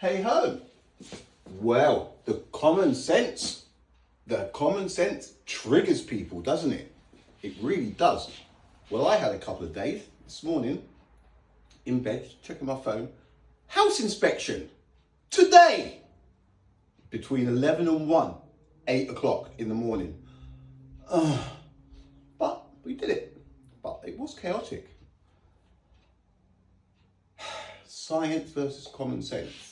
Hey ho. Well, the common sense triggers people, doesn't it? It really does. Well, I had a couple of days this morning in bed, checking my phone. House inspection today between 11 and 1, 8 o'clock in the morning. But we did it. But it was chaotic. Science versus common sense.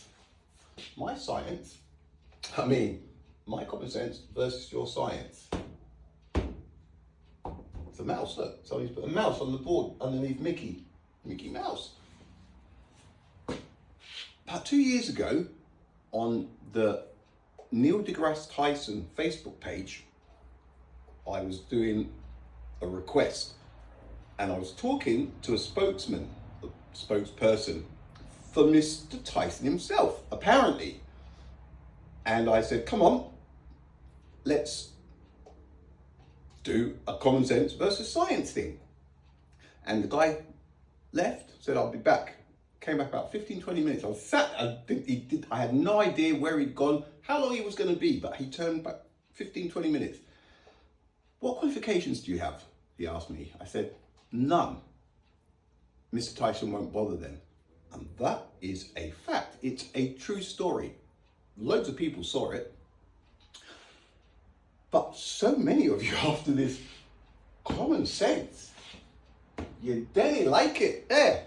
My common sense versus your science. It's a mouse, look. Somebody's put a mouse on the board underneath Mickey Mouse. About 2 years ago, on the Neil deGrasse Tyson Facebook page, I was doing a request and I was talking to a spokesperson for Mr. Tyson himself, apparently. And I said, come on, let's do a common sense versus science thing. And the guy left, said, I'll be back. Came back about 15, 20 minutes. I was sat, I had no idea where he'd gone, how long he was going to be, but he turned back 15, 20 minutes. What qualifications do you have? He asked me. I said, none. Mr. Tyson won't bother then. And that is a fact. It's a true story. Loads of people saw it. But so many of you after this common sense, you didn't like it there.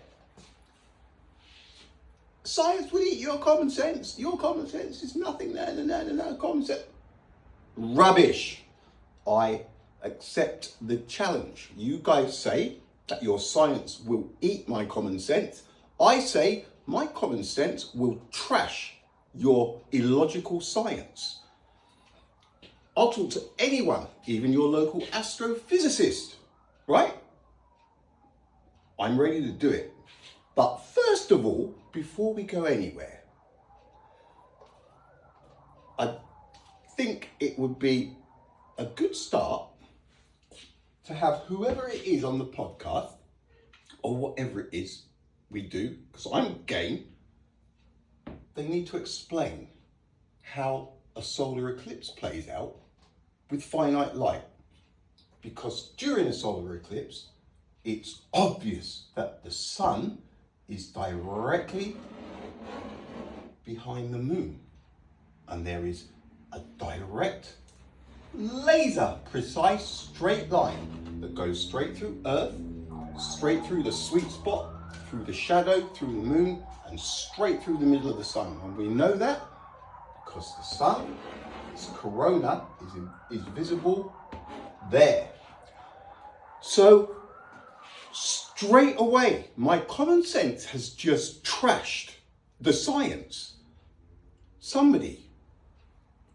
Science will eat your common sense. Your common sense is nothing. No, common sense. Rubbish. I accept the challenge. You guys say that your science will eat my common sense. I say my common sense will trash your illogical science. I'll talk to anyone, even your local astrophysicist, right? I'm ready to do it. But first of all, before we go anywhere, I think it would be a good start to have whoever it is on the podcast, or whatever it is we do, because I'm game, they need to explain how a solar eclipse plays out with finite light. Because during a solar eclipse, it's obvious that the sun is directly behind the moon. And there is a direct, laser precise straight line that goes straight through Earth, straight through the sweet spot, through the shadow, through the moon, and straight through the middle of the sun. And we know that because the sun, its corona, is visible there. So straight away, my common sense has just trashed the science. Somebody,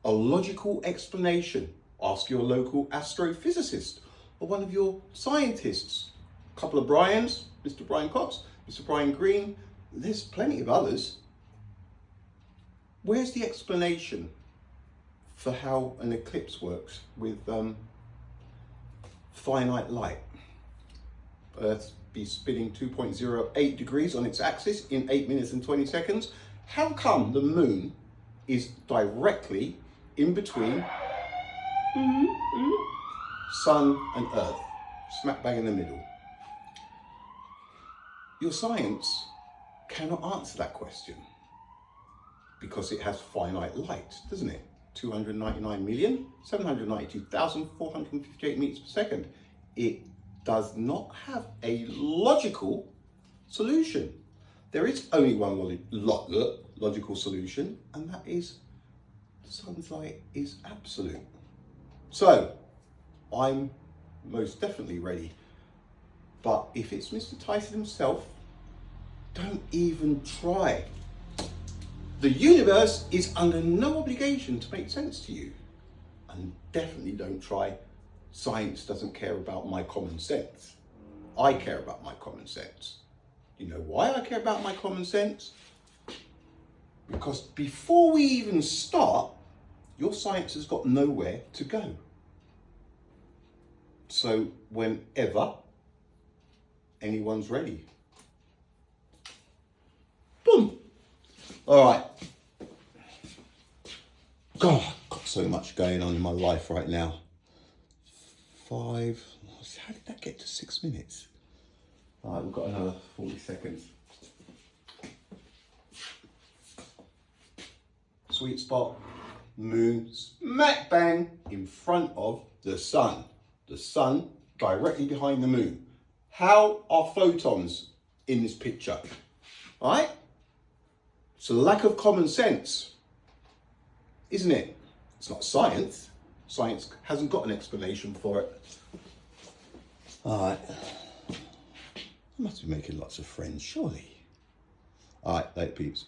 a logical explanation. Ask your local astrophysicist or one of your scientists. A couple of Brians, Mr. Brian Cox, Mr. Brian Greene, there's plenty of others. Where's the explanation for how an eclipse works with finite light? Earth be spinning 2.08 degrees on its axis in 8 minutes and 20 seconds. How come the moon is directly in between sun and Earth, smack bang in the middle? Your science cannot answer that question because it has finite light, doesn't it? 299,792,458 meters per second. It does not have a logical solution. There is only one logical solution, and that is the sun's light is absolute. So, I'm most definitely ready. But if it's Mr. Tyson himself, don't even try. The universe is under no obligation to make sense to you. And definitely don't try. Science doesn't care about my common sense. I care about my common sense. You know why I care about my common sense? Because before we even start, your science has got nowhere to go. So whenever anyone's ready. Boom. All right. God, I've got so much going on in my life right now. 5, how did that get to 6 minutes? All right, we've got another 40 seconds. Sweet spot, moon, smack bang in front of the sun. The sun directly behind the moon. How are photons in this picture? All right? It's a lack of common sense, isn't it? It's not science. Science hasn't got an explanation for it. All right. I must be making lots of friends, surely. All right, later peeps.